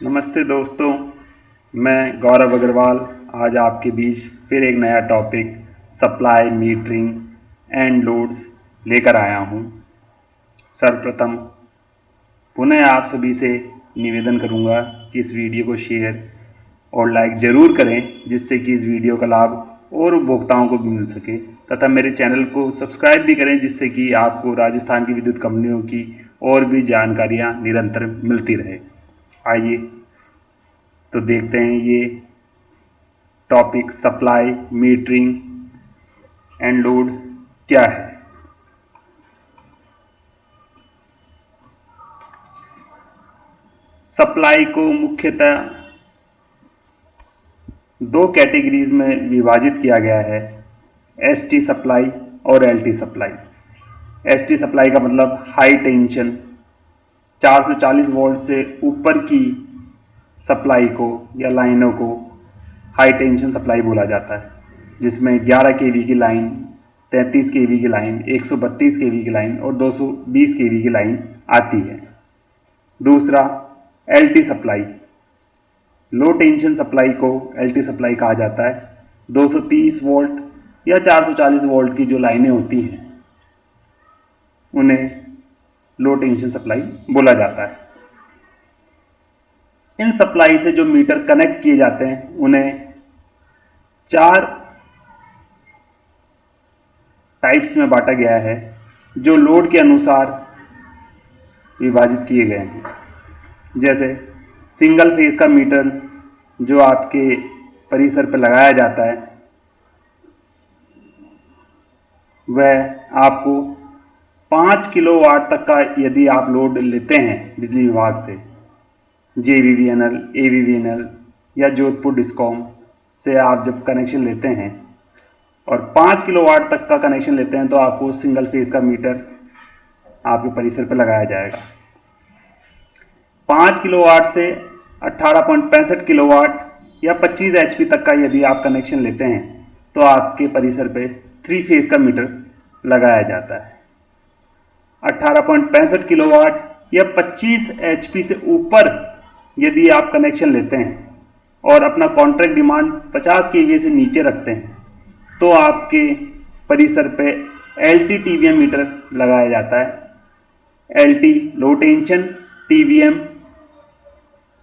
नमस्ते दोस्तों, मैं गौरव अग्रवाल आज आपके बीच फिर एक नया topic supply, metering and loads लेकर आया हूं। सर्वप्रथम पुनः आप सभी से निवेदन करूंगा कि इस वीडियो को शेयर और लाइक ज़रूर करें, जिससे कि इस वीडियो का लाभ और उपभोक्ताओं को भी मिल सके, तथा मेरे चैनल को सब्सक्राइब भी करें, जिससे कि आपको राजस्थान की विद्युत कंपनियों की और भी जानकारियां निरंतर मिलती रहे। आइए तो देखते हैं ये topic supply, metering and load क्या है। सप्लाई को मुख्यतः दो कैटेगरीज में विभाजित किया गया है, एसटी सप्लाई और एलटी सप्लाई। एसटी सप्लाई का मतलब हाई टेंशन 440 वोल्ट से ऊपर की सप्लाई को या लाइनों को हाई टेंशन सप्लाई बोला जाता है, जिसमें 11 केवी की लाइन, 33 केवी की लाइन, 132 केवी की लाइन और 220 केवी की लाइन आती है। दूसरा एलटी सप्लाई, लो टेंशन सप्लाई को एलटी सप्लाई कहा जाता है। 230 वोल्ट या 440 वोल्ट की जो लाइनें होती हैं उन्हें लो टेंशन सप्लाई बोला जाता है। इन सप्लाई से जो मीटर कनेक्ट किए जाते हैं उन्हें 4 टाइप्स में बांटा गया है, जो लोड के अनुसार विभाजित किए गए हैं। जैसे सिंगल फेज का मीटर जो आपके परिसर पर लगाया जाता है, वह आपको 5 किलोवाट तक का यदि आप लोड लेते हैं बिजली विभाग से, JVVNL, AVVNL या जोधपुर डिस्कॉम से आप जब कनेक्शन लेते हैं और 5 किलोवाट तक का कनेक्शन लेते हैं, तो आपको सिंगल फेज का मीटर आपके परिसर पर लगाया जाएगा। 5 किलोवाट से 18.65 किलोवाट या 25 HP तक का यदि आप कनेक्शन लेते हैं, तो आपके परिसर पे 3 फेज का मीटर लगाया जाता है। 18.65 किलोवाट या 25 HP से ऊपर यदि आप कनेक्शन लेते हैं और अपना कॉन्ट्रैक्ट डिमांड 50 kVA से नीचे रखते हैं, तो आपके परिसर पे LT TVM मीटर लगाया जाता है। LT लो टेंशन, TVM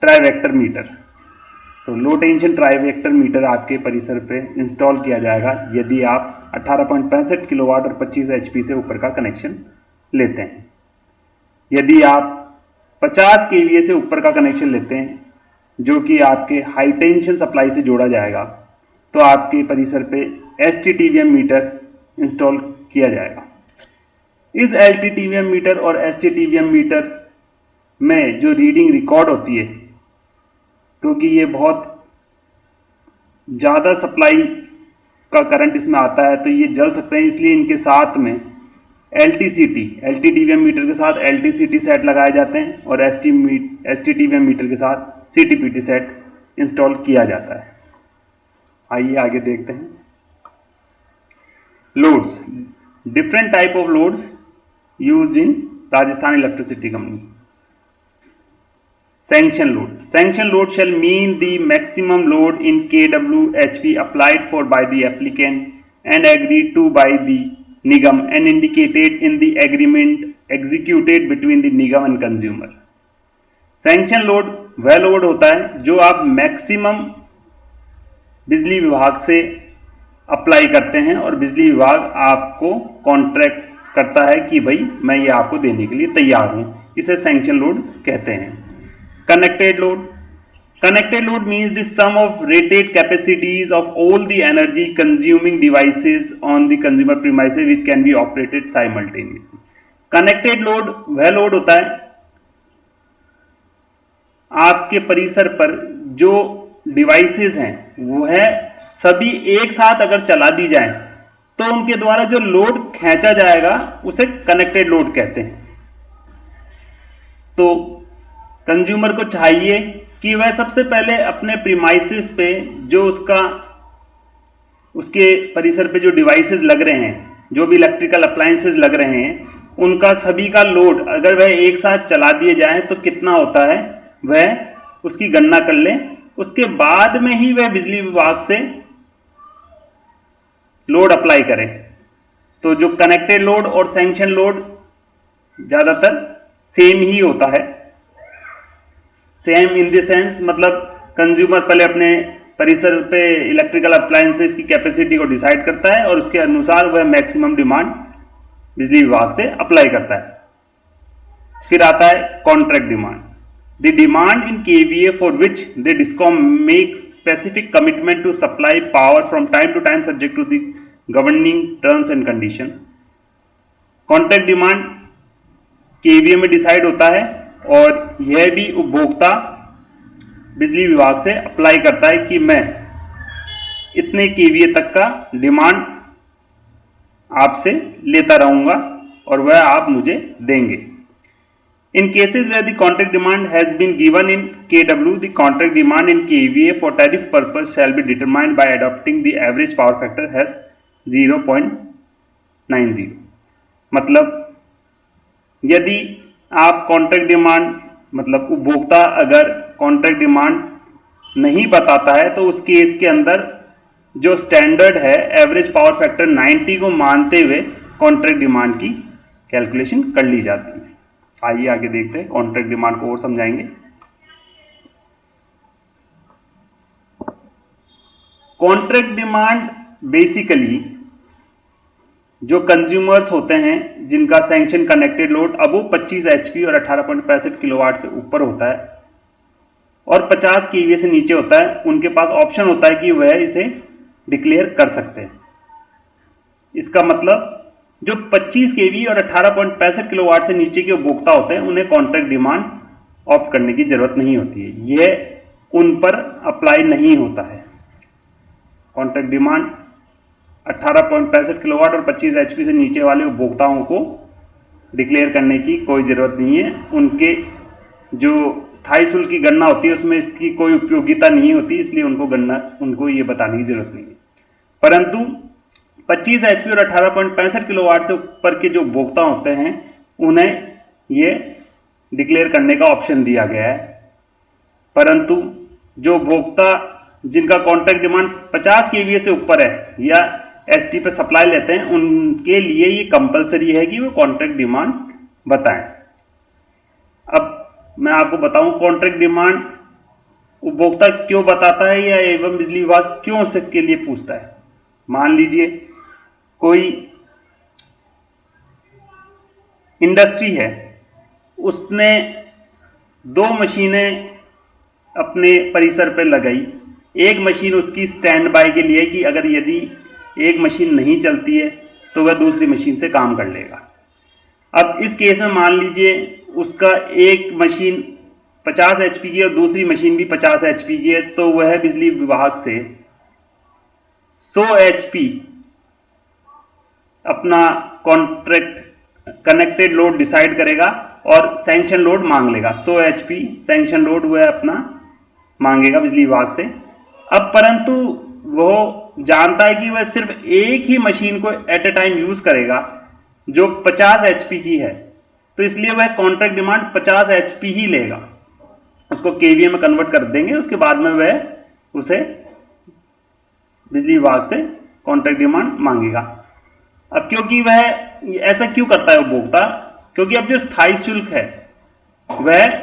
ट्राईवेक्टर मीटर। तो लो टेंशन ट्राईवेक्टर मीटर आपके परिसर पे इंस्टॉल किया जाएगा यदि आप 18.65 किलोवाट और 25 HP से ऊपर का कनेक्शन लेते हैं। यदि आप 50 kVA से ऊपर का कनेक्शन लेते हैं, जो कि आपके हाई टेंशन सप्लाई से जोड़ा जाएगा, तो आपके परिसर पे ST TVM मीटर इंस्टॉल किया जाएगा। इस LT TVM मीटर और ST TVM मीटर में जो रीडिंग रिकॉर्ड होती है, क्योंकि ये बहुत ज़्यादा सप्लाई का करंट इसमें आता है, तो ये जल सकते हैं, इसलिए इनके साथ में LT TVM मीटर के साथ LTCT सेट लगाए जाते हैं और ST TVM मीटर के साथ CTPT सेट इंस्टॉल किया जाता है। आइए आगे देखते हैं। Loads, different type of loads used in Rajasthan electricity company. Sanction load. Sanction load shall mean the maximum load in kWhp applied for by the applicant and agreed to by the NIGAM and indicated in the agreement executed between the NIGAM and consumer. Sanction load वह load होता है जो आप maximum बिजली विभाग से apply करते हैं और बिजली विभाग आपको कॉन्ट्रैक्ट करता है कि भाई मैं ये आपको देने के लिए तैयार हूं। इसे सैंक्शन लोड कहते हैं। Connected load. Connected load means the sum of rated capacities of all the energy consuming devices on the consumer premises which can be operated simultaneously. Connected load वह लोड होता है आपके परिसर पर जो डिवाइसेस हैं वह सभी एक साथ अगर चला दी जाए, तो उनके द्वारा जो लोड खींचा जाएगा उसे कनेक्टेड लोड कहते हैं। तो कंज्यूमर को चाहिए कि वह सबसे पहले अपने प्रीमाइसेस पे जो उसके परिसर पे जो डिवाइसेस लग रहे हैं, जो भी इलेक्ट्रिकल अप्लायंसेस लग रहे हैं, उनका सभी का लोड अगर वह एक साथ चला दिए जाए तो कितना होता है वह उसकी गणना कर लें, उसके बाद में ही वह बिजली विभाग से लोड अप्लाई करें। तो जो कनेक्टेड लोड और सैंक्शन लोड ज्यादातर सेम ही होता है। सेम इन द सेंस मतलब कंज्यूमर पहले अपने परिसर पे इलेक्ट्रिकल अप्लायंसेस की कैपेसिटी को डिसाइड करता है और उसके अनुसार वह मैक्सिमम डिमांड बिजली विभाग से अप्लाई करता है। फिर आता है contract demand, the demand in KVA for which the discom makes specific commitment to supply power from time to time subject to the governing terms and condition. Contract demand KVA में decide होता है और यह भी उपभोक्ता बिजली विभाग से अप्लाई करता है कि मैं इतने केवीए तक का डिमांड आपसे लेता रहूंगा और वह आप मुझे देंगे। In cases where the contract demand has been given in kW, the contract demand in kVA for tariff purpose shall be determined by adopting the average power factor as 0.90। मतलब यदि आप कॉन्ट्रैक्ट डिमांड मतलब उपभोक्ता अगर contract demand नहीं बताता है तो उस केस के अंदर जो स्टैंडर्ड है एवरेज पावर फैक्टर 90 को मानते हुए कॉन्ट्रैक्ट डिमांड की कैलकुलेशन कर ली जाती है। आइए आगे देखते हैं, कॉन्ट्रैक्ट डिमांड को और समझाएंगे। कॉन्ट्रैक्ट डिमांड बेसिकली जो कंज्यूमर्स होते हैं जिनका सैंक्शन कनेक्टेड लोड अबो 25 एचपी और 18.65 किलोवाट से ऊपर होता है और 50 केवीए से नीचे होता है, उनके पास ऑप्शन होता है कि वह इसे डिक्लेयर कर सकते हैं। इसका मतलब जो 25 केवी और 18.65 किलोवाट से नीचे के उपभोक्ता होते हैं उन्हें कॉन्ट्रैक्ट डिमांड ऑप्ट करने की जरूरत नहीं होती है, यह उन पर अप्लाई नहीं होता है। कॉन्ट्रैक्ट डिमांड 18.65 किलोवाट और 25 एचपी से नीचे वाले उपभोक्ताओं को डिक्लेयर करने की कोई जरूरत नहीं है। उनके जो स्थायी शुल्क की गणना होती है उसमें इसकी कोई उपयोगिता नहीं होती, इसलिए उनको ये बताने की जरूरत नहीं है। परंतु 25 एचपी और 18.65 किलोवाट से ऊपर के जो उपभोक्ता होते हैं उन्हें ये डिक्लेयर करने का ऑप्शन दिया गया है। परंतु जो उपभोक्ता जिनका कॉन्ट्रैक्ट डिमांड 50 केवीए से ऊपर है या एसटी पे सप्लाई लेते हैं उनके लिए ये कंपलसरी है कि वो कॉन्ट्रैक्ट डिमांड बताएं। अब मैं आपको बताऊं कॉन्ट्रैक्ट डिमांड उपभोक्ता क्यों बताता है या एवं बिजली विभाग क्यों इसके लिए पूछता है। मान लीजिए कोई इंडस्ट्री है, उसने 2 मशीनें अपने परिसर पर लगाई। एक मशीन उसकी स्टैंड बाय के लिए कि अगर यदि एक मशीन नहीं चलती है तो वह दूसरी मशीन से काम कर लेगा। अब इस केस में मान लीजिए उसका एक मशीन 50 एचपी की और दूसरी मशीन भी 50 एचपी की है, तो वह बिजली विभाग से 100 एचपी अपना कॉन्ट्रैक्ट कनेक्टेड लोड डिसाइड करेगा और सैंक्शन लोड मांग लेगा। 100 एचपी सैंक्शन लोड वह अपना मांगेगा बिजली विभाग से। अब परंतु वो जानता है कि वह सिर्फ एक ही मशीन को एट ए टाइम यूज करेगा जो 50 एचपी की है, तो इसलिए वह कॉन्ट्रैक्ट डिमांड 50 एचपी ही लेगा। उसको केवीए में कन्वर्ट कर देंगे, उसके बाद में वह उसे बिजली विभाग से कॉन्ट्रैक्ट डिमांड मांगेगा। अब क्योंकि वह ऐसा क्यों करता है उपभोक्ता, क्योंकि अब जो स्थायी शुल्क है वह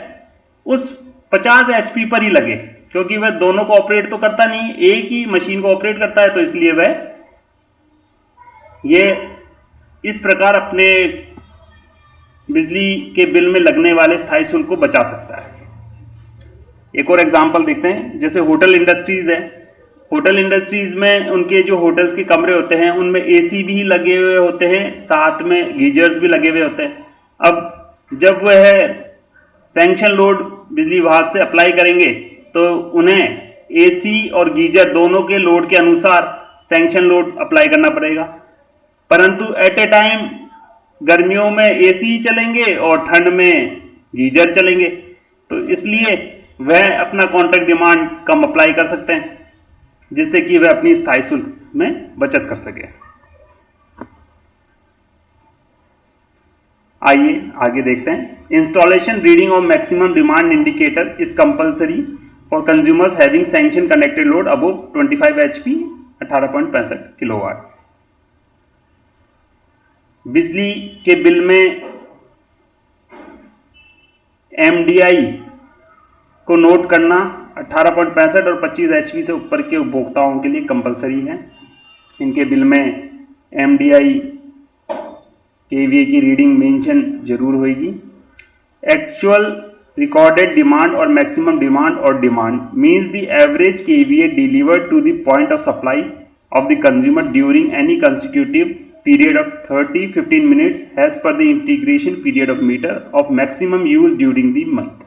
उस 50 एचपी पर ही लगे, क्योंकि वह दोनों को ऑपरेट तो करता नहीं, एक ही मशीन को ऑपरेट करता है, तो इसलिए वह ये इस प्रकार अपने बिजली के बिल में लगने वाले स्थायी शुल्क को बचा सकता है। एक और एग्जांपल देखते हैं, जैसे होटल इंडस्ट्रीज है। होटल इंडस्ट्रीज में उनके जो होटल्स के कमरे होते हैं उनमें एसी भी लगे हुए होते हैं, साथ में गीजर्स भी लगे हुए होते हैं। अब जब वह सैंक्शन लोड बिजली विभाग से अप्लाई करेंगे तो उन्हें एसी और गीजर दोनों के लोड के अनुसार सैंक्शन लोड अप्लाई करना पड़ेगा। परंतु एट ए टाइम गर्मियों में एसी चलेंगे और ठंड में गीजर चलेंगे, तो इसलिए वह अपना कॉन्ट्रैक्ट डिमांड कम अप्लाई कर सकते हैं, जिससे कि वह अपनी स्थायी शुल्क में बचत कर सके। आइए आगे देखते हैं। Installation reading of maximum demand indicator is compulsory for consumers having sanction connected load above 25 HP 18.65 kilowatt. बिजली के बिल में एमडीआई को नोट करना 18.65 और 25 HP से ऊपर के उपभोक्ताओं के लिए कंपलसरी है। इनके बिल में एमडीआई केवीए की रीडिंग मेंशन जरूर होगी। एक्चुअल रिकॉर्डेड डिमांड और मैक्सिमम डिमांड और demand means the average KVA delivered to the point of supply of the consumer during any consecutive period of 30-15 minutes as per the integration period of meter of maximum use during the month।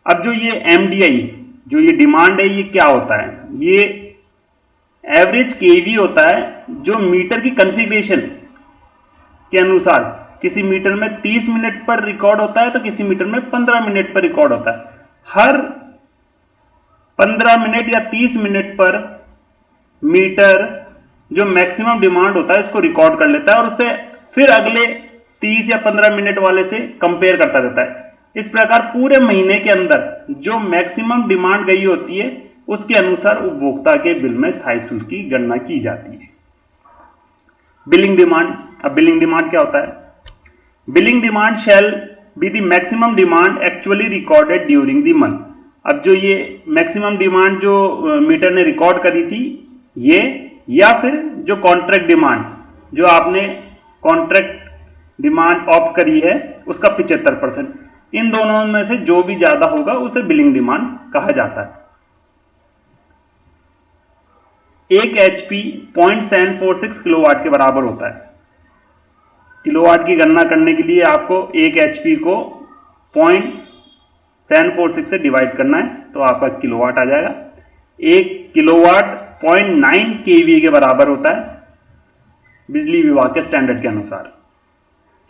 अब जो ये MDI जो ये demand है, ये क्या होता है? ये एवरेज केवी होता है जो मीटर की कॉन्फ़िगरेशन के अनुसार किसी मीटर में 30 मिनट पर रिकॉर्ड होता है तो किसी मीटर में 15 मिनट पर रिकॉर्ड होता है। हर 15 मिनट या 30 मिनट पर मीटर जो मैक्सिमम डिमांड होता है इसको रिकॉर्ड कर लेता है और उससे फिर अगले 30 या 15 मिनट वाले से कंपेयर करता रहता है। इस प्रकार पूरे महीने के अंदर जो मैक्सिमम डिमांड गई होती है उसके अनुसार उपभोक्ता के बिल में स्थायी शुल्क की गणना की जाती है। Billing demand. अब बिलिंग डिमांड क्या होता है? Billing demand shall be the maximum demand actually recorded during the month. अब जो ये मैक्सिमम डिमांड जो मीटर ने रिकॉर्ड करी थी ये, या फिर जो कॉन्ट्रैक्ट डिमांड जो आपने कॉन्ट्रैक्ट डिमांड ऑफ करी है उसका 75%, इन दोनों में से जो भी ज्यादा होगा उसे बिलिंग डिमांड कहा जाता है। एक एचपी 0.746 किलोवाट के बराबर होता है। किलोवाट की गणना करने के लिए आपको एक एचपी को 0.746 से डिवाइड करना है तो आपका किलोवाट आ जाएगा। एक किलोवाट 0.9 केवीए के बराबर होता है बिजली विभाग के स्टैंडर्ड के अनुसार।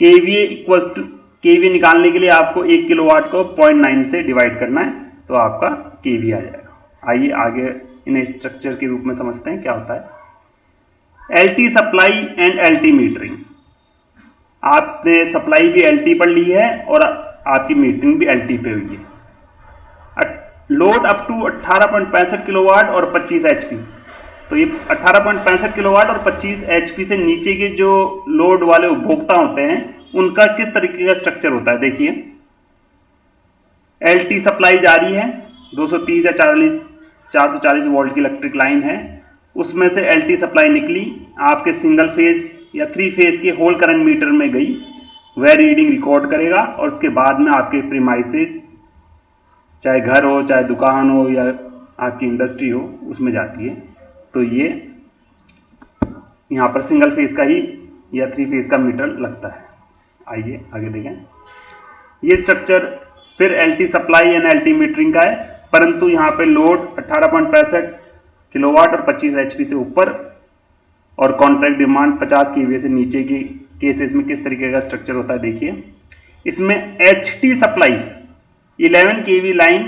केवीए इक्वल्स टू केवीए निकालने के लिए आपको 1 किलोवाट को 0.9 से डिवाइड करना है तो आपका केवी आ जाएगा। आइए आगे इन्हें स्ट्रक्चर के रूप में समझते हैं क्या होता है। LT supply and LT metering. आपने सप्लाई भी एलटी पर ली है और आपकी मीटरिंग भी एलटी पे हुई है। लोड अप टू 18.65 किलोवाट और 25 एचपी। तो ये 18.65 किलोवाट और 25 एचपी से नीचे के जो लोड वाले उपभोक्ता होते हैं उनका किस तरीके का स्ट्रक्चर होता है देखिए। एलटी सप्लाई जारी है, 230 या 440 वोल्ट की इलेक्ट्रिक लाइन है, उसमें से एलटी सप्लाई निकली, आपके सिंगल फेज या 3 फेज के होल करंट मीटर में गई, वह रीडिंग रिकॉर्ड करेगा और उसके बाद में आपके प्रीमाइसेस चाहे घर हो चाहे दुकान हो या आपकी इंडस्ट्री हो उसमें जाती है। तो ये यहाँ पर सिंगल फेज का ही या 3 फेज का मीटर लगता है। आइए आगे देखें। ये स्ट्रक्चर फिर LT supply and LT metering का है, परंतु यहाँ पे लोड 18.65 किलोवाट और 25 एचपी से ऊपर और कॉन्ट्रैक्ट डिमांड 50 केवीए से नीचे के केसेस में किस तरीके का स्ट्रक्चर होता है देखिए। इसमें एचटी सप्लाई 11 केवी लाइन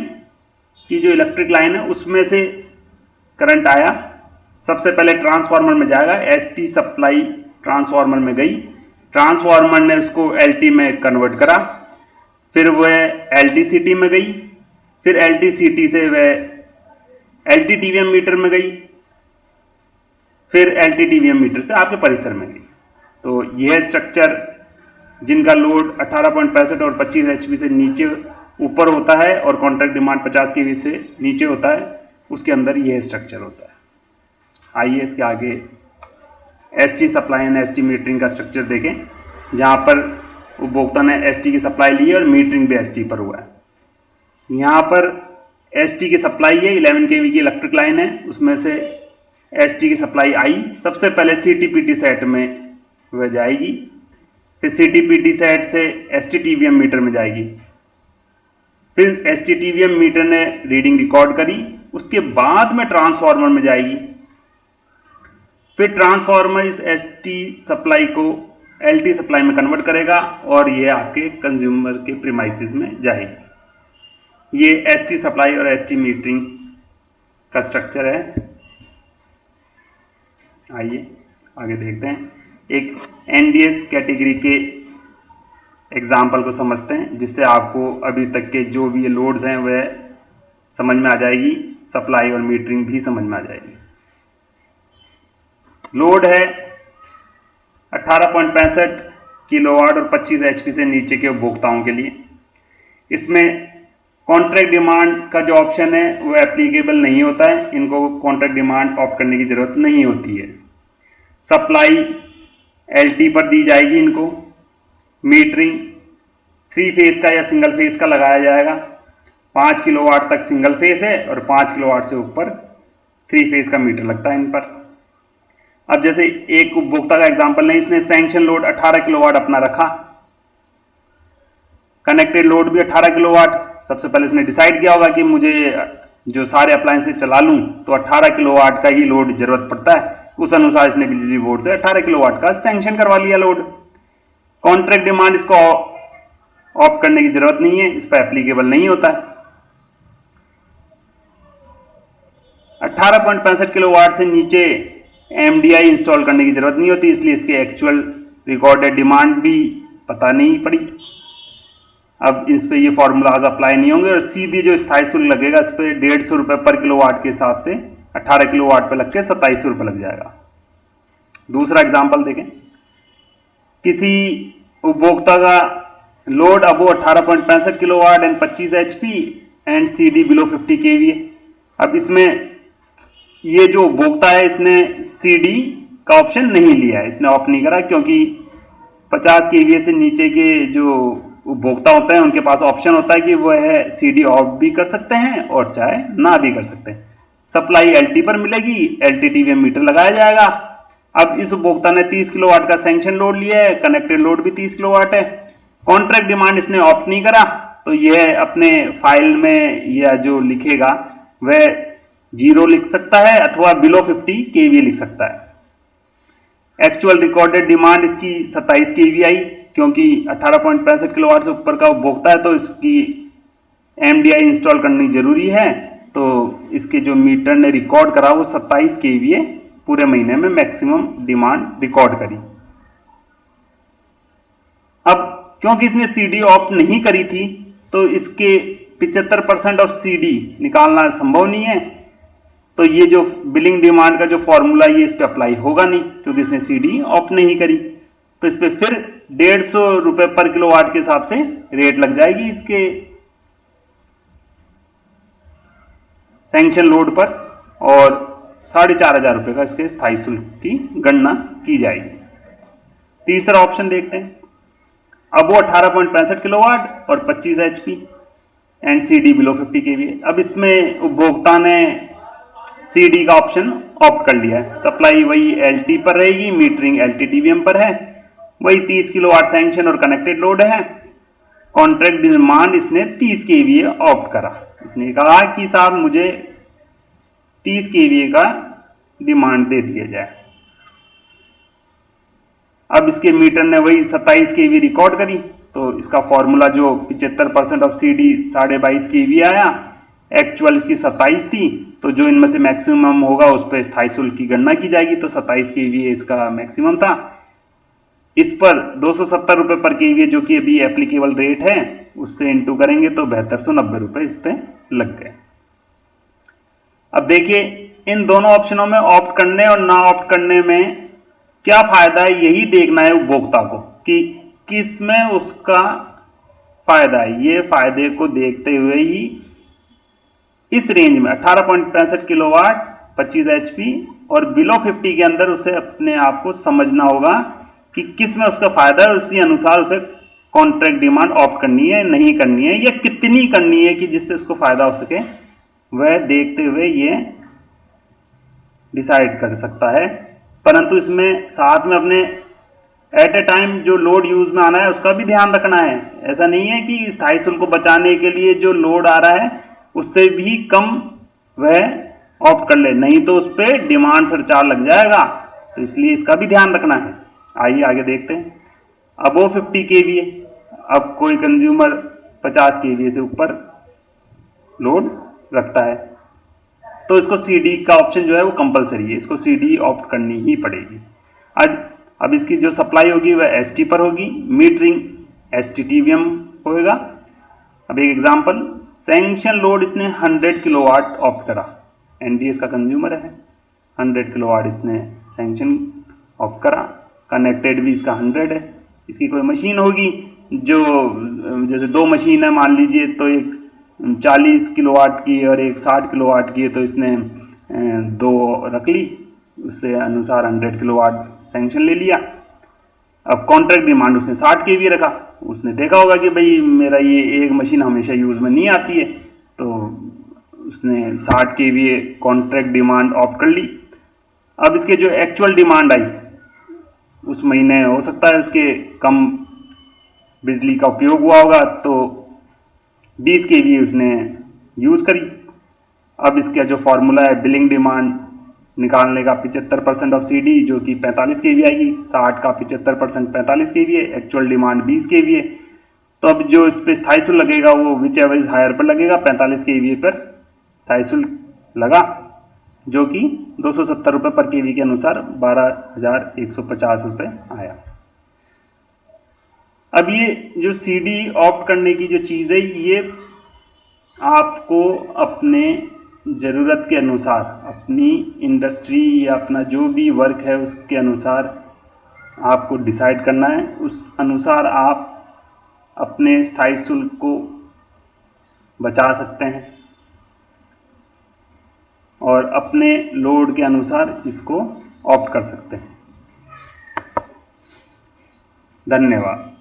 की जो इलेक्ट्रिक लाइन है उसमें से करंट आया, सबसे पहले ट्रांसफार्मर में जाएगा, एसटी सप्लाई ट्रांसफार्मर में गई, ट्रांसफार्मर ने उसको एलटी में कन्वर्ट करा, फिर वह एलटीसीटी में गई, फिर एलटीसीटी से वह एलटीटीवीएम मीटर में गई, फिर एलटीटीवीएम मीटर से आपके परिसर में गई। तो यह स्ट्रक्चर जिनका लोड 18.65 और 25 एचपी से नीचे ऊपर होता है और कॉन्ट्रैक्ट डिमांड 50 केवी से नीचे होता है उसके अंदर यह स्ट्रक्चर होता है। आइए इसके आगे ST supply and ST metering का स्ट्रक्चर देखें, जहां पर उपभोक्ता ने एसटी की सप्लाई ली है और मीटरिंग भी एसटी पर हुआ है। यहां पर एसटी की सप्लाई है, 11 केवी की इलेक्ट्रिक लाइन है, उसमें से एसटी की सप्लाई आई, सबसे पहले सीटीपीटी सेट में वह जाएगी, फिर सीटीपीटी सेट से एसटीटीवीएम मीटर में जाएगी, फिर एसटीटीवीएम मीटर ने रीडिंग रिकॉर्ड करी, उसके बाद में ट्रांसफार्मर में जाएगी, फिर ट्रांसफार्मर इस एसटी सप्लाई को एलटी सप्लाई में कन्वर्ट करेगा और ये आपके कंज्यूमर के प्रीमाइसेस में जाएगी। ये एसटी सप्लाई और एसटी मीटरिंग का स्ट्रक्चर है। आइए आगे देखते हैं। एक एनडीएस कैटेगरी के एग्जाम्पल को समझते हैं, जिससे आपको अभी तक के जो भी ये लोड्स हैं वह समझ में आ जाएगी, सप्लाई और मीटरिंग भी समझ में आ जाएगी। लोड है 18.65 किलोवाट और 25 एचपी से नीचे के उपभोक्ताओं के लिए। इसमें कॉन्ट्रैक्ट डिमांड का जो ऑप्शन है वो एप्लीकेबल नहीं होता है, इनको कॉन्ट्रैक्ट डिमांड ऑप्ट करने की जरूरत नहीं होती है। सप्लाई एलटी पर दी जाएगी इनको। मीटरिंग 3 फेज का या सिंगल फेज का लगाया जाएगा। 5 किलोवाट तक सिंगल फेज है और 5 किलोवाट से ऊपर 3 फेज का मीटर लगता है इन पर। अब जैसे एक उपभोक्ता का एग्जांपल लें, इसने सैंक्शन लोड 18 किलोवाट अपना रखा, कनेक्टेड लोड भी 18 किलोवाट। सबसे पहले इसने डिसाइड किया होगा कि मुझे जो सारे अप्लायंसेस चला लूं तो 18 किलोवाट का ही लोड जरूरत पड़ता है। उस अनुसार इसने बिजली बोर्ड से 18 किलोवाट का सैंक्शन करवा लिया लोड। कॉन्ट्रैक्ट डिमांड इसको ऑप्ट करने की जरूरत नहीं है, इस पर एप्लीकेबल नहीं होता है। 18.65 किलोवाट से नीचे एमडीआई इंस्टॉल करने की जरूरत नहीं होती, इसलिए इसके एक्चुअल रिकॉर्डेड डिमांड भी पता नहीं पड़ी। अब इस पे ये फॉर्मूलाज अप्लाई नहीं होंगे और सीधी जो स्थायी शुल्क लगेगा इस पे 150 रुपए पर किलोवाट के हिसाब से 18 किलोवाट पे लग के 27 रुपए लग जाएगा। दूसरा एग्जांपल देखें, किसी उपभोक्ता का load above 18.65 kilowatt and 25 HP and CD below 50 KVA. अब इसमें ये जो उपभोक्ता है इसने सीडी का ऑप्शन नहीं लिया है, इसने ऑप्ट नहीं करा, क्योंकि 50 केवीए से नीचे के जो उपभोक्ता होते हैं उनके पास ऑप्शन होता है कि वह सीडी ऑफ भी कर सकते हैं और चाहे ना भी कर सकते हैं। सप्लाई एलटी पर मिलेगी, एलटीटीवीएम मीटर लगाया जाएगा। अब इस उपभोक्ता ने 30 किलोवाट का सैंक्शन लोड लिया है, कनेक्टेड लोड भी 30 किलोवाट है। कॉन्ट्रैक्ट डिमांड इसने ऑप्ट नहीं करा, तो यह अपने फाइल में या जो लिखेगा वह 0 लिख सकता है अथवा बिलो 50 केवीए लिख सकता है। एक्चुअल रिकॉर्डेड डिमांड इसकी 27 केवी आई, क्योंकि 18.65 किलोवाट से ऊपर का उपभोक्ता है तो इसकी एमडीआई इंस्टॉल करनी जरूरी है। तो इसके जो मीटर ने रिकॉर्ड करा वो 27 केवीए पूरे महीने में मैक्सिमम डिमांड रिकॉर्ड करी। अब क्योंकि इसने सीडी ऑप्ट नहीं करी थी तो इसके 75% ऑफ सीडी निकालना संभव नहीं है, तो ये जो बिलिंग डिमांड का जो फॉर्मूला ये इस पर अप्लाई होगा नहीं, क्योंकि इसने सीडी ऑप्ट नहीं करी। तो इस पर फिर 150 रुपए पर किलोवाट के हिसाब से रेट लग जाएगी इसके सैंक्शन लोड पर, और 4500 रुपए का इसके स्थायी शुल्क की गणना की जाएगी। तीसरा ऑप्शन देखते हैं, अब वो 18.65 किलोवाट और 25 HP and CD below 50 KVA. अब इसमें उपभोक्ता ने सीडी का ऑप्शन ऑप्ट कर लिया है। सप्लाई वही एलटी पर रहेगी, मीटरिंग एलटीटीवीएम पर है, वही 30 किलोवाट सैंक्शन और कनेक्टेड लोड है। कॉन्ट्रैक्ट डिमांड इसने 30 केवीए ऑप्ट करा। इसने कहा कि साहब मुझे 30 केवीए का डिमांड दे दिया जाए। अब इसके मीटर ने वही 27 केवी रिकॉर्ड करी, तो इसका फॉर्मूला जो 75% ऑफ सीडी 22.5 केवी आया, एक्चुअल इसकी 27 थी, तो जो इनमें से मैक्सिमम होगा उस पर स्थायी शुल्क की गणना की जाएगी। तो 27 केवी इसका मैक्सिमम था, इस पर 270 रुपए पर केवी जो कि अभी एप्लीकेबल रेट है उससे इंटू करेंगे तो 7290 रुपए इस पे लग गए। अब देखिए इन दोनों ऑप्शनों में ऑप्ट करने और ना ऑप्ट करने में क्या फायदा है, यही देखना है उपभोक्ता को कि किस में उसका फायदा है। ये फायदे को देखते हुए ही इस रेंज में 18.65 किलोवाट 25 एचपी और बिलो 50 के अंदर उसे अपने आप को समझना होगा कि किस में उसका फायदा है, उसी अनुसार उसे कॉन्ट्रैक्ट डिमांड ऑप्ट करनी है नहीं करनी है, या कितनी करनी है कि जिससे उसको फायदा हो सके, वह देखते हुए ये डिसाइड कर सकता है। परंतु इसमें साथ में अपने एट ए टाइम जो लोड यूज में आना है उसका भी ध्यान रखना है। ऐसा नहीं है कि स्थायी शुल्क को बचाने के लिए जो लोड आ रहा है उससे भी कम वह ऑप्ट कर ले, नहीं तो उस पर डिमांड सरचार्ज लग जाएगा, तो इसलिए इसका भी ध्यान रखना है। आइए आगे देखते हैं। अब वो 50 केवीए, अब कोई कंज्यूमर 50 केवीए से ऊपर लोड रखता है तो इसको सीडी का ऑप्शन जो है वो कंपलसरी है, इसको सीडी ऑप्ट करनी ही पड़ेगी। आज अब इसकी जो सप्लाई होगी वह एसटी पर होगी, मीटरिंग STTVM होएगा। अब एक एग्जांपल, सैंक्शन लोड इसने 100 किलोवाट ऑप्ट करा, NDS का कंज्यूमर है, 100 किलोवाट इसने सैंक्शन ऑप्ट करा, कनेक्टेड भी इसका 100 है। इसकी कोई मशीन होगी जो, जैसे दो मशीन है मान लीजिए, तो एक 40 किलोवाट की और एक 60 किलोवाट की है, तो इसने दो रख ली, उससे अनुसार 100 किलोवाट सैंक्शन ले लिया। अब कॉन्ट्रैक्ट डिमांड उसने 60 kVA रखा, उसने देखा होगा कि भाई मेरा ये एक मशीन हमेशा यूज में नहीं आती है, तो उसने 60 kVA कॉन्ट्रैक्ट डिमांड ऑप्ट कर ली। अब इसके जो एक्चुअल डिमांड आई उस महीने हो सकता है उसके कम बिजली का उपयोग हुआ होगा, तो 20 kVA उसने यूज करी। अब इसका जो फॉर्मूला है बिलिंग डिमांड निकालने का, 75% ऑफ CD जो कि 45 kVA आएगी, 60 का 75% 45 kVA, एक्चुअल डिमांड 20 kVA। तो अब जो इस पर स्थायी शुल्क लगेगा वो विच एवर इज हायर पर लगेगा, 45 kVA पर स्थायी शुल्क लगा, जो कि 270 रुपये पर kVA के अनुसार 12,150 रुपये आया। अब ये जो CD ऑप्ट करने की जो चीज़ है, ये आपको अपने ज़रूरत के अनुसार, अपनी इंडस्ट्री या अपना जो भी वर्क है उसके अनुसार आपको डिसाइड करना है। उस अनुसार आप अपने स्थायी शुल्क को बचा सकते हैं और अपने लोड के अनुसार इसको ऑप्ट कर सकते हैं। धन्यवाद।